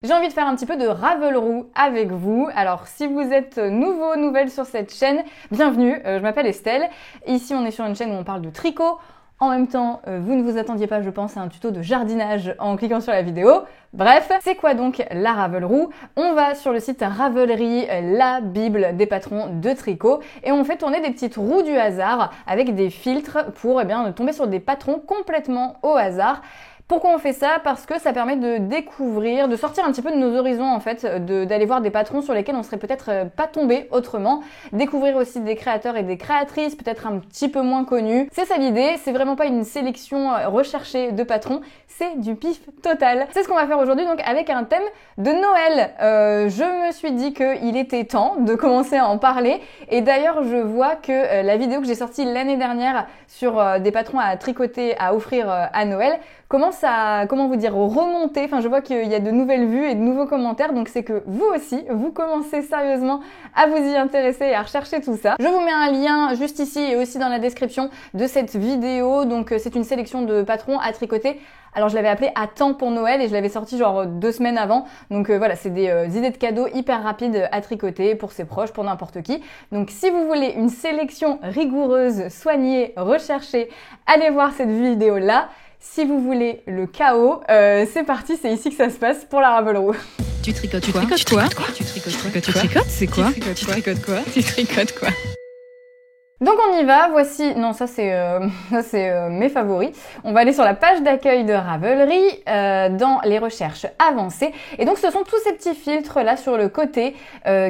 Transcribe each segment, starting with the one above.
J'ai envie de faire un petit peu de Ravelry avec vous. Alors si vous êtes nouvelle sur cette chaîne, bienvenue, je m'appelle Estelle. Ici on est sur une chaîne où on parle de tricot. En même temps, vous ne vous attendiez pas, je pense, à un tuto de jardinage en cliquant sur la vidéo. Bref, c'est quoi donc la Ravelry? On va sur le site Ravelry, la bible des patrons de tricot, et on fait tourner des petites roues du hasard avec des filtres pour tomber sur des patrons complètement au hasard. Pourquoi on fait ça? Parce que ça permet de découvrir, de sortir un petit peu de nos horizons en fait, d'aller voir des patrons sur lesquels on serait peut-être pas tombé autrement, découvrir aussi des créateurs et des créatrices peut-être un petit peu moins connus. C'est ça l'idée, c'est vraiment pas une sélection recherchée de patrons, c'est du pif total. C'est ce qu'on va faire aujourd'hui donc avec un thème de Noël. Je me suis dit qu'il était temps de commencer à en parler et d'ailleurs je vois que la vidéo que j'ai sortie l'année dernière sur des patrons à tricoter à offrir à Noël commence à, comment vous dire, remonter. Enfin, je vois qu'il y a de nouvelles vues et de nouveaux commentaires, donc c'est que vous aussi, vous commencez sérieusement à vous y intéresser et à rechercher tout ça. Je vous mets un lien juste ici et aussi dans la description de cette vidéo. Donc, c'est une sélection de patrons à tricoter. Alors, je l'avais appelé à temps pour Noël et je l'avais sorti genre 2 semaines avant. Donc voilà, c'est des idées de cadeaux hyper rapides à tricoter pour ses proches, pour n'importe qui. Donc, si vous voulez une sélection rigoureuse, soignée, recherchée, allez voir cette vidéo-là. Si vous voulez le chaos, c'est parti, c'est ici que ça se passe pour la Ravelry. Tu tricotes quoi? Tu tricotes c'est quoi? Tu tricotes quoi? Tu tricotes quoi? Donc on y va, voici, non ça c'est mes favoris. On va aller sur la page d'accueil de Ravelry, dans les recherches avancées. Et donc ce sont tous ces petits filtres là sur le côté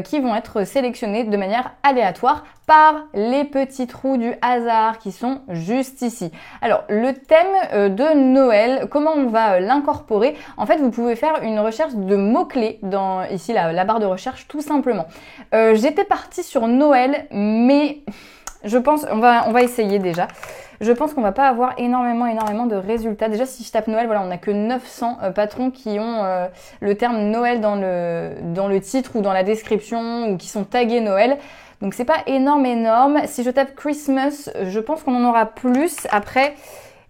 qui vont être sélectionnés de manière aléatoire par les petits trous du hasard qui sont juste ici. Alors le thème de Noël, comment on va l'incorporer? En fait vous pouvez faire une recherche de mots-clés dans ici la barre de recherche tout simplement. J'étais partie sur Noël mais... Je pense, on va essayer déjà. Je pense qu'on va pas avoir énormément de résultats. Déjà, si je tape Noël, voilà, on n'a que 900 patrons qui ont le terme Noël dans le titre ou dans la description ou qui sont tagués Noël. Donc c'est pas énorme. Si je tape Christmas, je pense qu'on en aura plus. Après,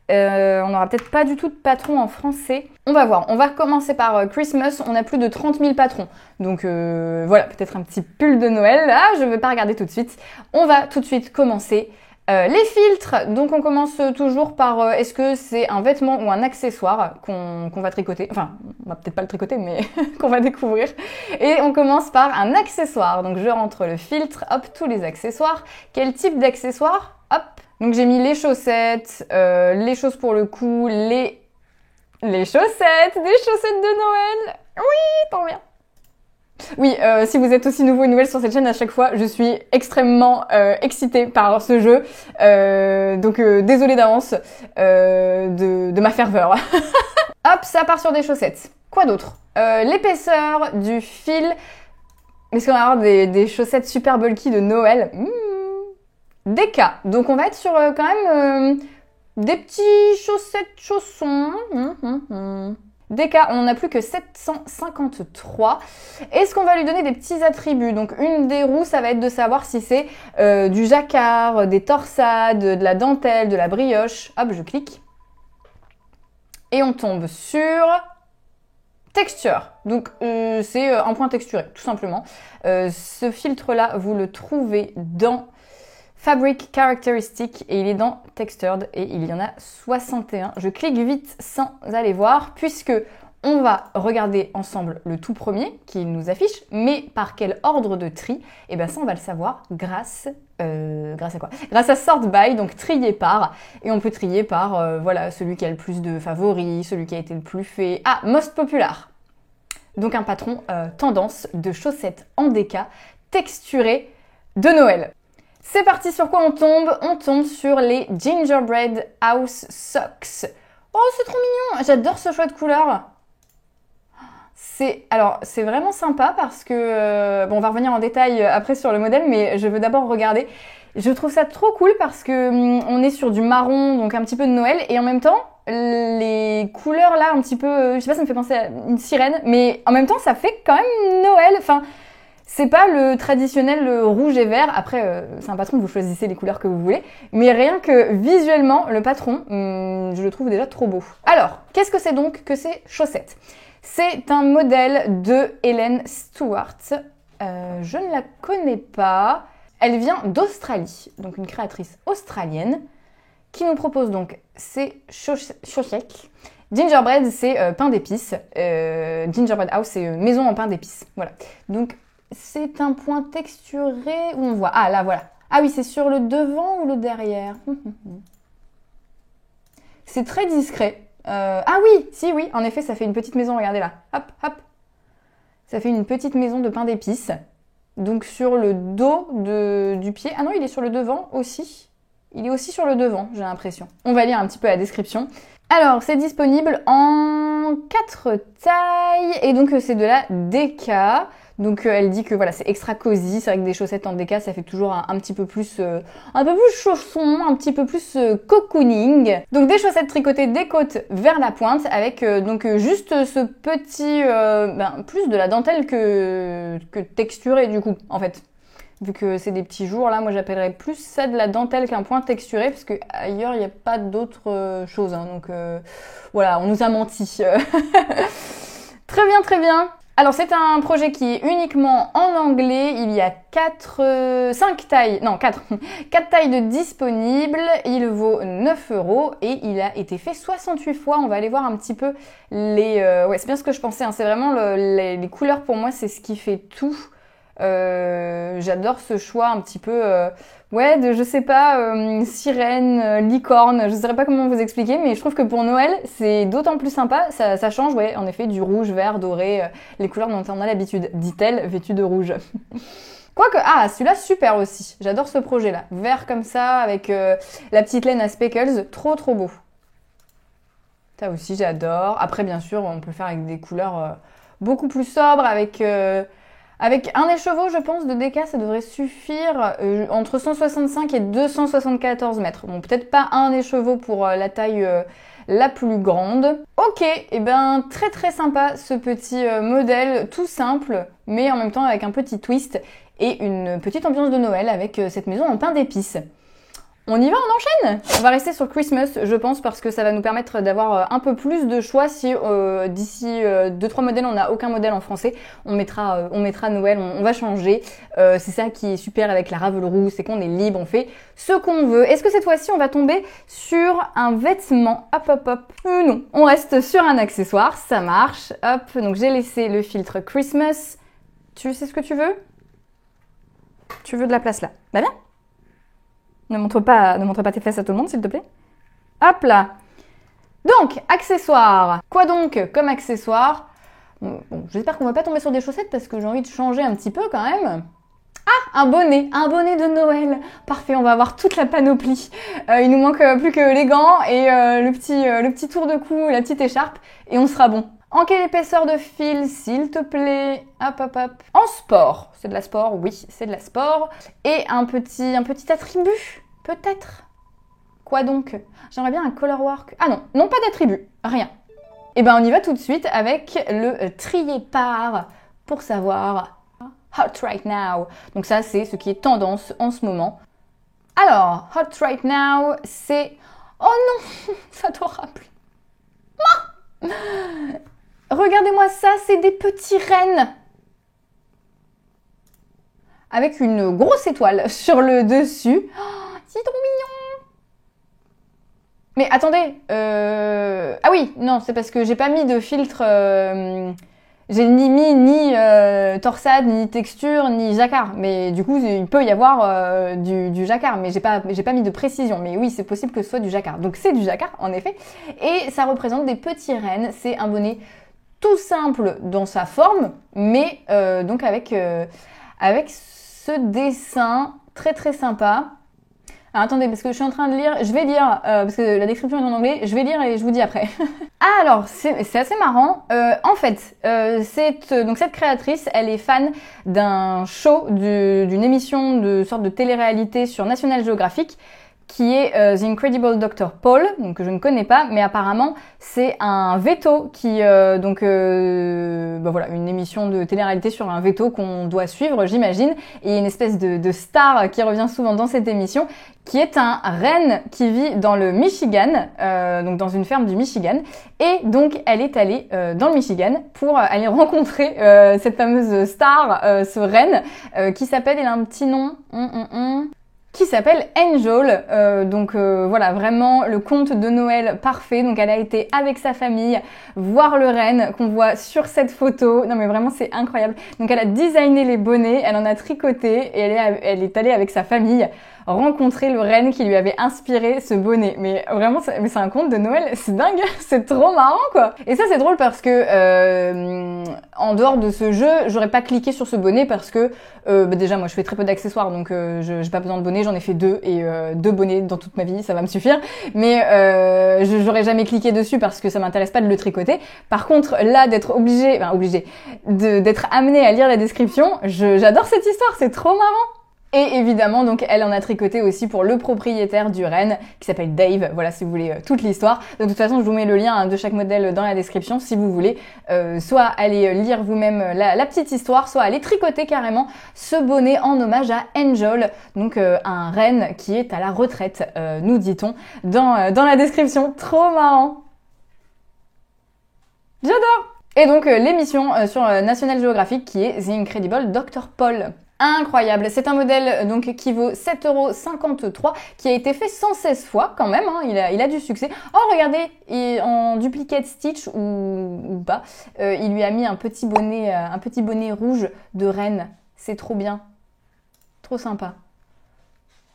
on n'aura peut-être pas du tout de patrons en français. On va voir. On va commencer par Christmas. On a plus de 30 000 patrons. Donc voilà, peut-être un petit pull de Noël. Ah, je ne vais pas regarder tout de suite. On va tout de suite commencer. Les filtres. Donc on commence toujours par est-ce que c'est un vêtement ou un accessoire qu'on va tricoter. Enfin, on va peut-être pas le tricoter, mais qu'on va découvrir. Et on commence par un accessoire. Donc je rentre le filtre. Hop, tous les accessoires. Quel type d'accessoire? Hop. Donc j'ai mis les chaussettes, les choses pour le cou, les chaussettes, des chaussettes de Noël. Oui, tant bien. Oui, si vous êtes aussi nouveau et nouvelle sur cette chaîne, à chaque fois, je suis extrêmement excitée par ce jeu. Donc désolée d'avance de ma ferveur. Hop, ça part sur des chaussettes. Quoi d'autre? L'épaisseur du fil. Est-ce qu'on va avoir des chaussettes super bulky de Noël? Des cas. Donc on va être sur quand même des petits chaussons. Des cas, on n'en a plus que 753. Est-ce qu'on va lui donner des petits attributs? Donc une des roues, ça va être de savoir si c'est du jacquard, des torsades, de la dentelle, de la brioche. Hop, je clique. Et on tombe sur texture. Donc c'est un point texturé, tout simplement. Ce filtre-là, vous le trouvez dans Fabric Characteristic et il est dans Textured et il y en a 61. Je clique vite sans aller voir puisque on va regarder ensemble le tout premier qui nous affiche, mais par quel ordre de tri? Et bien ça on va le savoir grâce à quoi? Grâce à Sort By, donc trier par, et on peut trier par voilà celui qui a le plus de favoris, celui qui a été le plus fait. Ah, Most Popular. Donc un patron tendance de chaussettes en déca texturées de Noël. C'est parti, sur quoi on tombe? On tombe sur les Gingerbread House Socks. Oh, c'est trop mignon! J'adore ce choix de couleur. C'est vraiment sympa parce que... bon, on va revenir en détail après sur le modèle, mais je veux d'abord regarder. Je trouve ça trop cool parce que on est sur du marron, donc un petit peu de Noël, et en même temps, les couleurs là, un petit peu... je sais pas, ça me fait penser à une sirène, mais en même temps, ça fait quand même Noël. Enfin... C'est pas le traditionnel rouge et vert. Après, c'est un patron, vous choisissez les couleurs que vous voulez. Mais rien que visuellement, le patron, je le trouve déjà trop beau. Alors, qu'est-ce que c'est donc que ces chaussettes? C'est un modèle de Helen Stewart. Je ne la connais pas. Elle vient d'Australie, donc une créatrice australienne, qui nous propose donc ces chaussettes. Gingerbread, c'est pain d'épices. Gingerbread House, c'est maison en pain d'épices. Voilà. Donc, c'est un point texturé où on voit... Ah, là, voilà. Ah oui, c'est sur le devant ou le derrière? C'est très discret. Ah oui, si, oui, en effet, ça fait une petite maison. Regardez là. Hop, hop. Ça fait une petite maison de pain d'épices. Donc, sur le dos du pied. Ah non, il est sur le devant aussi. Il est aussi sur le devant, j'ai l'impression. On va lire un petit peu la description. Alors, c'est disponible en 4 tailles et donc c'est de la DK. Donc elle dit que voilà, c'est extra cosy. C'est vrai que des chaussettes en DK, ça fait toujours un petit peu plus chausson, un petit peu plus cocooning. Donc des chaussettes tricotées des côtes vers la pointe avec donc juste ce petit plus de la dentelle que texturée du coup en fait. Vu que c'est des petits jours, là, moi j'appellerais plus ça de la dentelle qu'un point texturé, parce que ailleurs il n'y a pas d'autre chose. Hein, donc voilà, on nous a menti. Très bien, très bien. Alors c'est un projet qui est uniquement en anglais. Il y a 4 tailles de disponibles. Il vaut 9 € et il a été fait 68 fois. On va aller voir un petit peu les... Ouais, c'est bien ce que je pensais. Hein. C'est vraiment les couleurs pour moi, c'est ce qui fait tout. J'adore ce choix un petit peu je sais pas, sirène, licorne, je saurais pas comment vous expliquer, mais je trouve que pour Noël c'est d'autant plus sympa, ça change, ouais, en effet, du rouge, vert, doré, les couleurs dont on a l'habitude, dit-elle, vêtue de rouge. Quoique, celui-là super aussi, j'adore ce projet là, vert comme ça, avec la petite laine à speckles, trop beau. Ça aussi j'adore. Après bien sûr on peut le faire avec des couleurs beaucoup plus sobres, avec un écheveau, je pense, de DK, ça devrait suffire entre 165 et 274 mètres. Bon, peut-être pas un écheveau pour la taille la plus grande. Ok, et ben très sympa ce petit modèle, tout simple, mais en même temps avec un petit twist et une petite ambiance de Noël avec cette maison en pain d'épices. On y va, on enchaîne. On va rester sur Christmas, je pense, parce que ça va nous permettre d'avoir un peu plus de choix. Si d'ici 2-3 modèles, on n'a aucun modèle en français, on mettra Noël, on va changer. C'est ça qui est super avec la Ravelry, c'est qu'on est libre, on fait ce qu'on veut. Est-ce que cette fois-ci, on va tomber sur un vêtement? Hop. Non, on reste sur un accessoire, ça marche. Hop, donc j'ai laissé le filtre Christmas. Tu sais ce que tu veux? Tu veux de la place là? Bah bien. Ne montre pas tes fesses à tout le monde, s'il te plaît. Hop là. Donc, accessoires. Quoi donc comme accessoire? Bon, j'espère qu'on va pas tomber sur des chaussettes parce que j'ai envie de changer un petit peu quand même. Un bonnet de Noël. Parfait, on va avoir toute la panoplie. Il nous manque plus que les gants et le petit tour de cou, la petite écharpe et on sera bon. En quelle épaisseur de fil, s'il te plaît? Hop. En sport. C'est de la sport? Oui, c'est de la sport. Et un petit attribut, peut-être? Quoi donc? J'aimerais bien un colorwork. Ah non, pas d'attribut. Rien. Et ben on y va tout de suite avec le trier par pour savoir Hot Right Now. Donc ça, c'est ce qui est tendance en ce moment. Alors, Hot Right Now, c'est... Oh non, c'est adorable. Regardez-moi ça, c'est des petits rennes. Avec une grosse étoile sur le dessus. Oh, c'est trop mignon. Mais attendez, ah oui, non, c'est parce que j'ai pas mis de filtre... J'ai ni mis ni torsade, ni texture, ni jacquard. Mais du coup, il peut y avoir du jacquard, mais j'ai pas mis de précision. Mais oui, c'est possible que ce soit du jacquard. Donc c'est du jacquard, en effet. Et ça représente des petits rennes. C'est un bonnet tout simple dans sa forme, mais donc avec ce dessin très sympa. Alors, attendez, parce que je suis en train de lire, je vais lire, parce que la description est en anglais, je vais lire et je vous dis après. Alors, c'est assez marrant. En fait, donc cette créatrice, elle est fan d'un show, d'une émission de sorte de télé-réalité sur National Geographic, qui est The Incredible Dr. Paul, donc que je ne connais pas, mais apparemment c'est un veto qui voilà, une émission de télé-réalité sur un veto qu'on doit suivre, j'imagine, et une espèce de star qui revient souvent dans cette émission, qui est un renne qui vit dans le Michigan, donc dans une ferme du Michigan, et donc elle est allée dans le Michigan pour aller rencontrer cette fameuse star, ce renne, qui s'appelle, il a un petit nom, qui s'appelle Angel, voilà, vraiment le conte de Noël parfait. Donc elle a été avec sa famille voir le renne qu'on voit sur cette photo. Non mais vraiment c'est incroyable. Donc elle a designé les bonnets, elle en a tricoté et elle est allée avec sa famille rencontrer le renne qui lui avait inspiré ce bonnet. Mais vraiment, c'est un conte de Noël, c'est dingue, c'est trop marrant quoi. Et ça c'est drôle parce que en dehors de ce jeu, j'aurais pas cliqué sur ce bonnet parce que déjà moi je fais très peu d'accessoires, donc j'ai pas besoin de bonnet, j'en ai fait 2 et 2 bonnets dans toute ma vie, ça va me suffire. Mais j'aurais jamais cliqué dessus parce que ça m'intéresse pas de le tricoter. Par contre là d'être d'être amené à lire la description, j'adore cette histoire, c'est trop marrant. Et évidemment, donc, elle en a tricoté aussi pour le propriétaire du renne, qui s'appelle Dave. Voilà, si vous voulez toute l'histoire. De toute façon, je vous mets le lien de chaque modèle dans la description, si vous voulez soit aller lire vous-même la petite histoire, soit aller tricoter carrément ce bonnet en hommage à Angel, donc un renne qui est à la retraite, nous dit-on, dans la description. Trop marrant. J'adore. Et donc, l'émission sur National Geographic qui est The Incredible Dr. Paul. Incroyable, c'est un modèle donc qui vaut 7,53 €, qui a été fait 116 fois quand même, hein. Il a du succès. Oh regardez, en duplicate stitch ou pas, il lui a mis un petit bonnet rouge de reine. C'est trop bien, trop sympa.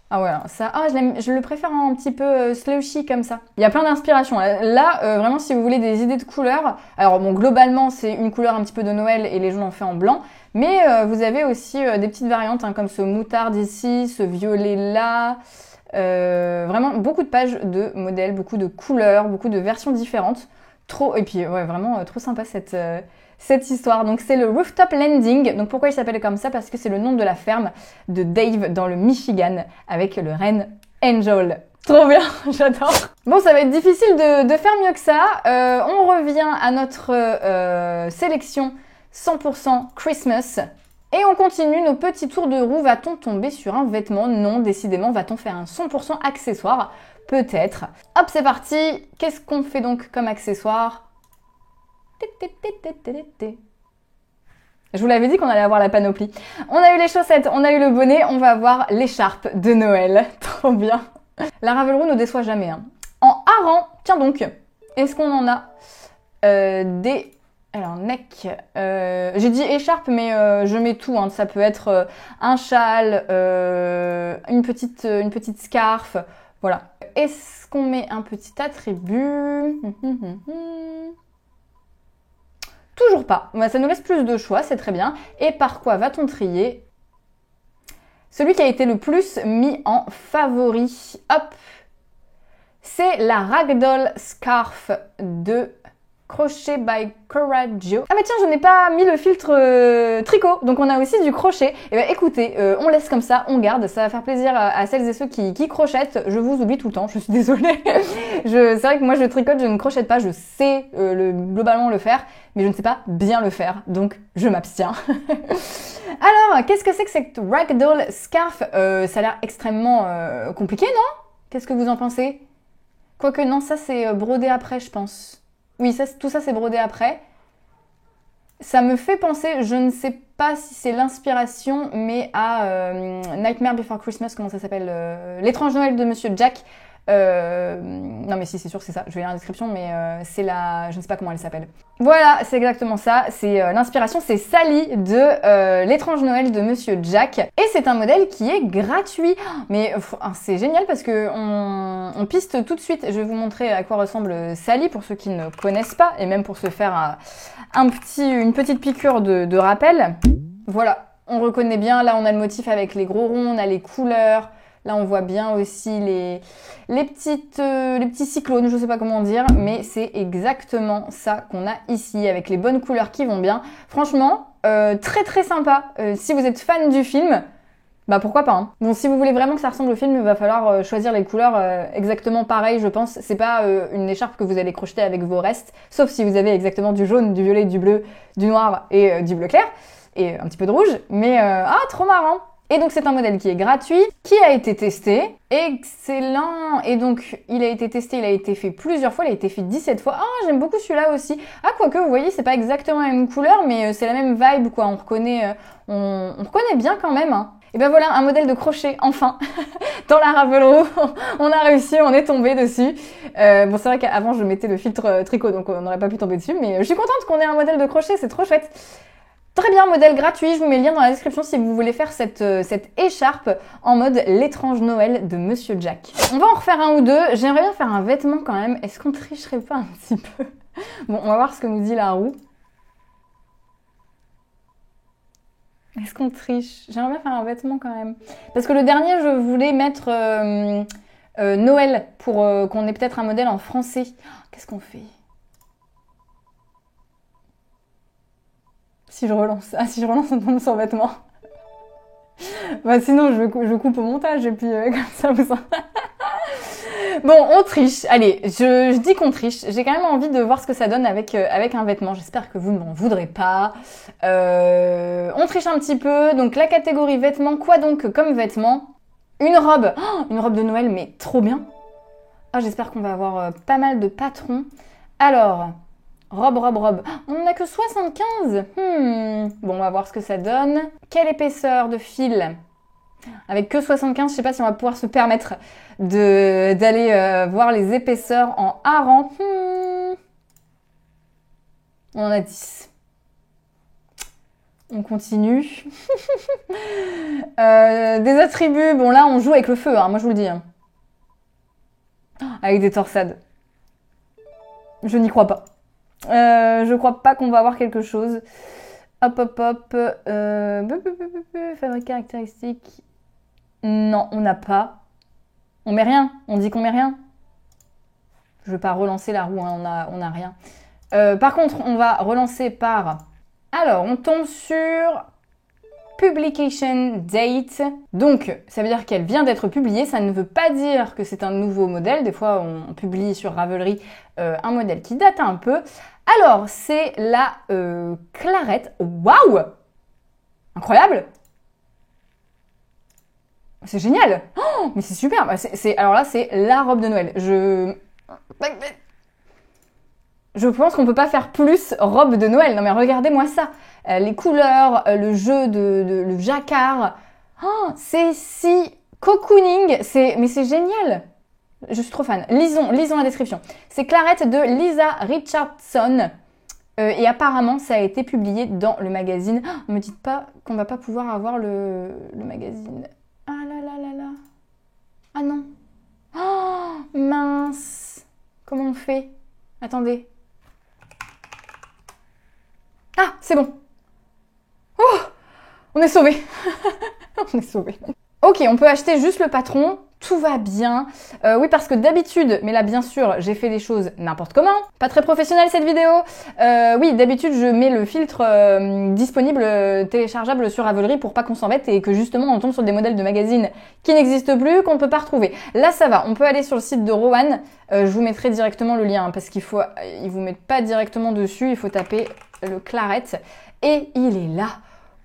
Ah ouais, ça, je le préfère un petit peu slushy comme ça. Il y a plein d'inspirations. Là, vraiment, si vous voulez des idées de couleurs, alors bon, globalement, c'est une couleur un petit peu de Noël et les gens l'ont fait en blanc, mais vous avez aussi des petites variantes, hein, comme ce moutarde ici, ce violet là. Vraiment, beaucoup de pages de modèles, beaucoup de couleurs, beaucoup de versions différentes. Et puis, ouais, vraiment trop sympa cette histoire. Donc c'est le Rooftop Landing. Donc pourquoi il s'appelle comme ça? Parce que c'est le nom de la ferme de Dave dans le Michigan avec le renne Angel. Trop bien, j'adore. Bon, ça va être difficile de faire mieux que ça. On revient à notre sélection 100% Christmas. Et on continue nos petits tours de roue. Va-t-on tomber sur un vêtement? Non, décidément, va-t-on faire un 100% accessoire? Peut-être. Hop, c'est parti. Qu'est-ce qu'on fait donc comme accessoire? Je vous l'avais dit qu'on allait avoir la panoplie. On a eu les chaussettes, on a eu le bonnet, on va avoir l'écharpe de Noël. Trop bien. La Ravelry ne déçoit jamais. Hein. En hareng, tiens donc, est-ce qu'on en a des... Alors, neck, j'ai dit écharpe, mais je mets tout. Hein. Ça peut être un châle, une petite scarf, voilà. Est-ce qu'on met un petit attribut? Toujours pas. Ça nous laisse plus de choix, c'est très bien. Et par quoi va-t-on trier? Celui qui a été le plus mis en favori. Hop! C'est la Ragdoll Scarf de Crochet by Coraggio. Ah mais tiens, je n'ai pas mis le filtre tricot, donc on a aussi du crochet. Et ben écoutez, on laisse comme ça, on garde, ça va faire plaisir à celles et ceux qui crochettent. Je vous oublie tout le temps, je suis désolée. C'est vrai que moi je tricote, je ne crochète pas, je sais globalement le faire, mais je ne sais pas bien le faire, donc je m'abstiens. Alors, qu'est-ce que c'est que cette Ragdoll Scarf? Ça a l'air extrêmement compliqué, non? Qu'est-ce que vous en pensez? Quoique non, ça c'est brodé après, je pense. Oui, tout ça c'est brodé après. Ça me fait penser, je ne sais pas si c'est l'inspiration, mais à Nightmare Before Christmas, comment ça s'appelle, L'étrange Noël de Monsieur Jack. Non mais si, c'est sûr que c'est ça, je vais lire la description, mais c'est je ne sais pas comment elle s'appelle. Voilà, c'est exactement ça, c'est l'inspiration, c'est Sally de L'étrange Noël de Monsieur Jack. Et c'est un modèle qui est gratuit. Mais c'est génial parce que on piste tout de suite. Je vais vous montrer à quoi ressemble Sally pour ceux qui ne connaissent pas, et même pour se faire une petite piqûre de rappel. Voilà, on reconnaît bien, là on a le motif avec les gros ronds, on a les couleurs. Là, on voit bien aussi les petits cyclones, je ne sais pas comment dire, mais c'est exactement ça qu'on a ici, avec les bonnes couleurs qui vont bien. Franchement, très très sympa. Si vous êtes fan du film, bah pourquoi pas, hein. Bon, si vous voulez vraiment que ça ressemble au film, il va falloir choisir les couleurs exactement pareilles, je pense. C'est pas une écharpe que vous allez crocheter avec vos restes, sauf si vous avez exactement du jaune, du violet, du bleu, du noir et du bleu clair, et un petit peu de rouge, mais trop marrant. Et donc c'est un modèle qui est gratuit, qui a été testé, excellent. Et donc il a été testé, il a été fait plusieurs fois, il a été fait 17 fois. Ah, j'aime beaucoup celui-là aussi. Ah, quoique vous voyez, c'est pas exactement la même couleur, mais c'est la même vibe quoi. On reconnaît bien quand même, hein. Et ben voilà, un modèle de crochet, enfin, dans la Ravelry, on a réussi, on est tombé dessus. Bon, c'est vrai qu'avant je mettais le filtre tricot, donc on n'aurait pas pu tomber dessus, mais je suis contente qu'on ait un modèle de crochet, c'est trop chouette. Très bien, modèle gratuit, je vous mets le lien dans la description si vous voulez faire cette écharpe en mode l'étrange Noël de Monsieur Jack. On va en refaire un ou deux, j'aimerais bien faire un vêtement quand même, est-ce qu'on tricherait pas un petit peu? Bon, on va voir ce que nous dit la roue. Est-ce qu'on triche? J'aimerais bien faire un vêtement quand même. Parce que le dernier, je voulais mettre Noël pour qu'on ait peut-être un modèle en français. Qu'est-ce qu'on fait? Si je relance. Ah, si je relance, on tombe sur vêtement. Bah sinon, je coupe au montage et puis comme ça, vous en... Bon, on triche. Allez, je dis qu'on triche. J'ai quand même envie de voir ce que ça donne avec un vêtement. J'espère que vous ne m'en voudrez pas. On triche un petit peu. Donc, la catégorie vêtements. Quoi donc comme vêtements? Une robe. Oh, une robe de Noël, mais trop bien. Ah, j'espère qu'on va avoir pas mal de patrons. Alors, robe. Oh, on n'en a que 75. Bon, on va voir ce que ça donne. Quelle épaisseur de fil? Avec que 75, je sais pas si on va pouvoir se permettre d'aller voir les épaisseurs en hareng. On en a 10. On continue. Des attributs, bon là on joue avec le feu, hein, moi je vous le dis. Hein. Avec des torsades. Je n'y crois pas. Je crois pas qu'on va avoir quelque chose. Hop. Fabrique caractéristique. Non, on n'a pas. On met rien. On dit qu'on met rien. Je vais pas relancer la roue, hein, on a rien. Par contre, on va relancer par... Alors, on tombe sur Publication Date. Donc, ça veut dire qu'elle vient d'être publiée. Ça ne veut pas dire que c'est un nouveau modèle. Des fois, on publie sur Ravelry un modèle qui date un peu. Alors, c'est la Clarette. Waouh! Incroyable! C'est génial! Oh, mais c'est super! Alors là, c'est la robe de Noël. Je pense qu'on peut pas faire plus robe de Noël. Non mais regardez-moi ça. Les couleurs, le jeu le jacquard. Oh, c'est si cocooning. Mais c'est génial. Je suis trop fan. Lisons la description. C'est Clarette de Lisa Richardson. Et apparemment, ça a été publié dans le magazine. Oh, me dites pas qu'on va pas pouvoir avoir le magazine. Ah là. Ah non. Oh, mince. Comment on fait? Attendez. Ah, c'est bon. Oh, on est sauvés. On est sauvés. Ok, on peut acheter juste le patron. Tout va bien. Oui, parce que d'habitude, mais là bien sûr, j'ai fait des choses n'importe comment. Pas très professionnelle cette vidéo. Oui, d'habitude, je mets le filtre disponible, téléchargeable sur Ravelry pour pas qu'on s'embête et que justement on tombe sur des modèles de magazines qui n'existent plus, qu'on ne peut pas retrouver. Là, ça va. On peut aller sur le site de Rowan. Je vous mettrai directement le lien hein, parce qu'ils vous mettent pas directement dessus. Il faut taper le Clarette et il est là.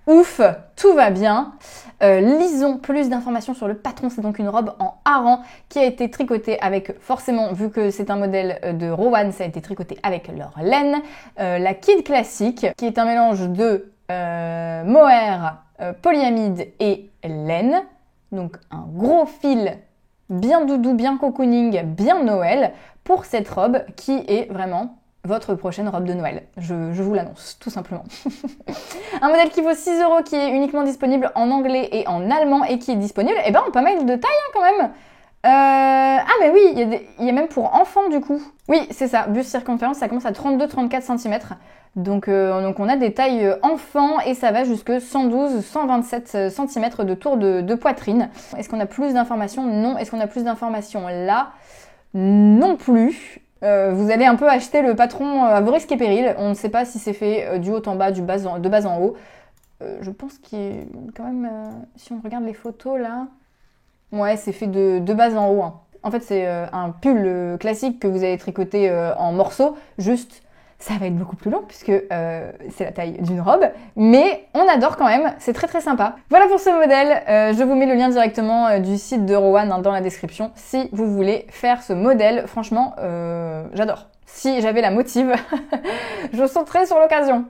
Ouf, tout va bien. Lisons plus d'informations sur le patron. C'est donc une robe en hareng qui a été tricotée avec, forcément, vu que c'est un modèle de Rowan, ça a été tricoté avec leur laine. La Kid classique, qui est un mélange de mohair, polyamide et laine. Donc un gros fil bien doudou, bien cocooning, bien Noël pour cette robe qui est vraiment... votre prochaine robe de Noël. Je vous l'annonce, tout simplement. Un modèle qui vaut 6 €, qui est uniquement disponible en anglais et en allemand et qui est disponible, en pas mal de tailles hein, quand même. Ah mais oui, il y a même pour enfants du coup. Oui, c'est ça, buste circonférence, ça commence à 32-34 cm. Donc on a des tailles enfants et ça va jusque 112-127 cm de tour de poitrine. Est-ce qu'on a plus d'informations? Non. Est-ce qu'on a plus d'informations là? Non plus. Vous allez un peu acheter le patron à vos risques et périls. On ne sait pas si c'est fait du haut en bas, de bas en haut. je pense qu'il est quand même, si on regarde les photos là, ouais, c'est fait de base en haut. Hein. En fait, c'est un pull classique que vous avez tricoté en morceaux, juste. Ça va être beaucoup plus long puisque c'est la taille d'une robe, mais on adore quand même, c'est très très sympa. Voilà pour ce modèle, je vous mets le lien directement du site de Rowan hein, dans la description si vous voulez faire ce modèle. Franchement, j'adore. Si j'avais la motive, je sauterais sur l'occasion.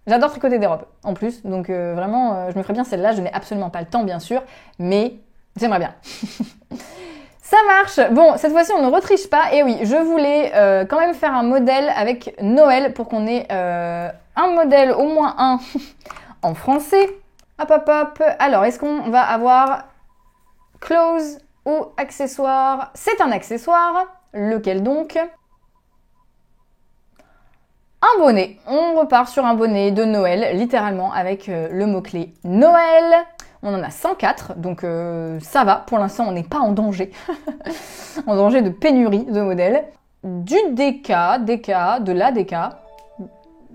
J'adore tricoter des robes en plus, donc vraiment, je me ferais bien celle-là. Je n'ai absolument pas le temps bien sûr, mais j'aimerais bien. Ça marche. Bon, cette fois-ci, on ne retriche pas. Et oui, je voulais quand même faire un modèle avec Noël pour qu'on ait un modèle, au moins un, en français. Hop, hop, hop. Alors, est-ce qu'on va avoir clothes ou accessoire? C'est un accessoire. Lequel donc? Un bonnet. On repart sur un bonnet de Noël, littéralement, avec le mot-clé Noël. On en a 104, donc ça va. Pour l'instant, on n'est pas en danger. En danger de pénurie de modèles. Du DK, de la DK.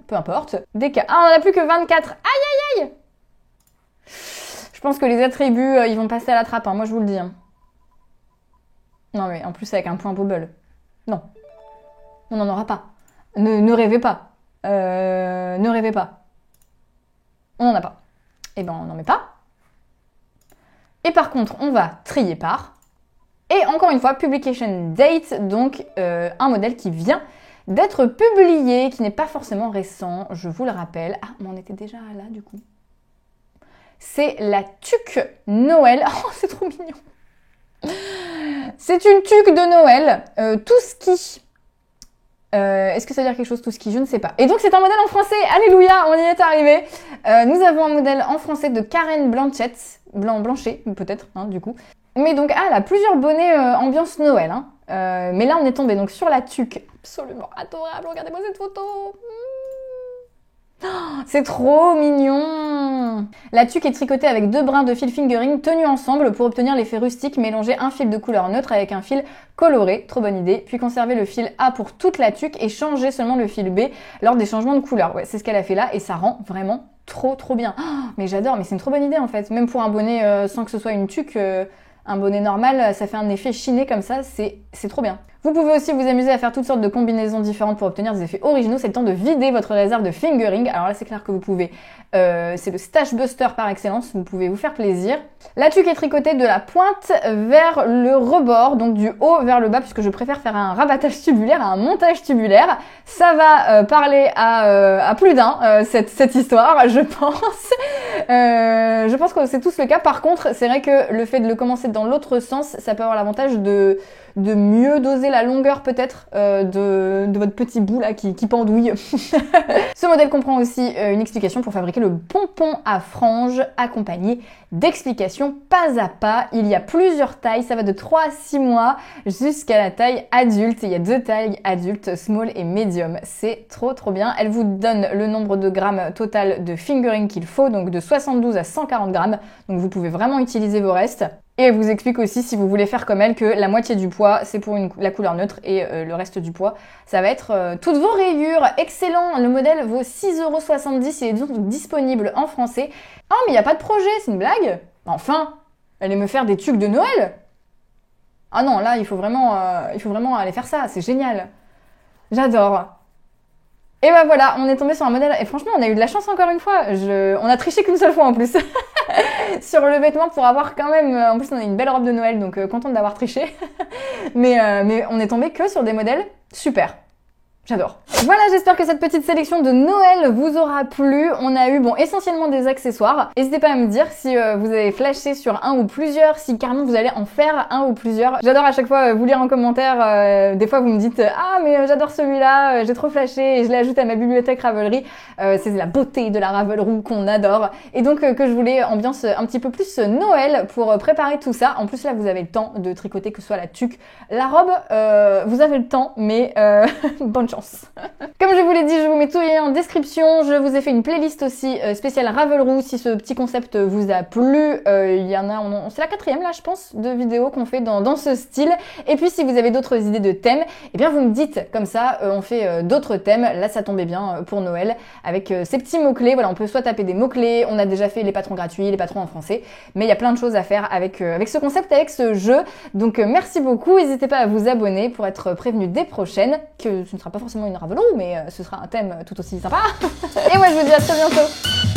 Peu importe. DK. Ah, on n'en a plus que 24. Aïe, aïe, aïe! Je pense que les attributs, ils vont passer à la trappe, hein. Moi, je vous le dis. Hein. Non, mais en plus, avec un point bobble. Non. On n'en aura pas. Ne rêvez pas. Ne rêvez pas. On n'en a pas. Eh ben, on n'en met pas. Et par contre, on va trier par. Et encore une fois, publication date, donc un modèle qui vient d'être publié, qui n'est pas forcément récent, je vous le rappelle. Ah, mais on était déjà là du coup. C'est la tuque Noël. Oh, c'est trop mignon. C'est une tuque de Noël, tout ski. Est-ce que ça veut dire quelque chose tout ski? Je ne sais pas. Et donc c'est un modèle en français. Alléluia, on y est arrivé. Nous avons un modèle en français de Karen Blanchet, peut-être, hein, du coup. Mais donc, elle a plusieurs bonnets ambiance Noël. Hein. Mais là, on est tombé donc sur la tuque. Absolument adorable. Regardez-moi cette photo. Oh, c'est trop mignon. La tuque est tricotée avec 2 brins de fil fingering tenus ensemble pour obtenir l'effet rustique, mélanger un fil de couleur neutre avec un fil coloré, trop bonne idée, puis conserver le fil A pour toute la tuque et changer seulement le fil B lors des changements de couleur. Ouais, c'est ce qu'elle a fait là et ça rend vraiment trop bien. Oh, mais j'adore, mais c'est une trop bonne idée en fait. Même pour un bonnet sans que ce soit une tuque, un bonnet normal, ça fait un effet chiné comme ça, c'est trop bien. Vous pouvez aussi vous amuser à faire toutes sortes de combinaisons différentes pour obtenir des effets originaux. C'est le temps de vider votre réserve de fingering. Alors là, c'est clair que vous pouvez. C'est le stash buster par excellence. Vous pouvez vous faire plaisir. La tuque est tricotée de la pointe vers le rebord, donc du haut vers le bas, puisque je préfère faire un rabattage tubulaire, un montage tubulaire. Ça va parler à plus d'un, cette histoire, je pense. Je pense que c'est tous le cas. Par contre, c'est vrai que le fait de le commencer dans l'autre sens, ça peut avoir l'avantage de mieux doser la longueur peut-être de votre petit bout là qui pendouille. Ce modèle comprend aussi une explication pour fabriquer le pompon à franges accompagné d'explications pas à pas. Il y a plusieurs tailles, ça va de 3 à 6 mois jusqu'à la taille adulte. Il y a 2 tailles adultes, small et medium. C'est trop bien. Elle vous donne le nombre de grammes total de fingering qu'il faut, donc de 72 à 140 grammes. Donc vous pouvez vraiment utiliser vos restes. Et elle vous explique aussi, si vous voulez faire comme elle, que la moitié du poids, c'est pour la couleur neutre et le reste du poids, ça va être toutes vos rayures. Excellent, le modèle vaut 6,70 €, il est donc disponible en français. Oh, mais il n'y a pas de projet, c'est une blague? Enfin, allez me faire des tuques de Noël? Ah non, là, il faut vraiment aller faire ça, c'est génial. J'adore. Et bah voilà, on est tombé sur un modèle, et franchement, on a eu de la chance encore une fois. On a triché qu'une seule fois en plus. Sur le vêtement pour avoir quand même, en plus on a une belle robe de Noël, donc contente d'avoir triché. mais on est tombé que sur des modèles super. J'adore. Voilà, j'espère que cette petite sélection de Noël vous aura plu. On a eu, essentiellement des accessoires. N'hésitez pas à me dire si vous avez flashé sur un ou plusieurs, si carrément vous allez en faire un ou plusieurs. J'adore à chaque fois vous lire en commentaire. Des fois vous me dites « Ah, mais j'adore celui-là, j'ai trop flashé et je l'ajoute à ma bibliothèque Ravelry ». C'est la beauté de la Ravelry qu'on adore. Et donc que je voulais ambiance un petit peu plus Noël pour préparer tout ça. En plus là, vous avez le temps de tricoter que ce soit la tuque, la robe. Vous avez le temps, mais bonne chance. chance. Comme je vous l'ai dit, je vous mets tous les liens en description. Je vous ai fait une playlist aussi spéciale Ravelry si ce petit concept vous a plu. Il y en a, c'est la 4e là je pense de vidéos qu'on fait dans ce style. Et puis si vous avez d'autres idées de thèmes, eh bien vous me dites, comme ça on fait d'autres thèmes. Là ça tombait bien pour Noël avec ces petits mots-clés. Voilà, on peut soit taper des mots-clés, on a déjà fait les patrons gratuits, les patrons en français, mais il y a plein de choses à faire avec ce concept, avec ce jeu. Donc merci beaucoup, n'hésitez pas à vous abonner pour être prévenu des prochaines, que ce ne sera pas forcément une Ravelry, mais ce sera un thème tout aussi sympa. Et moi je vous dis à très bientôt.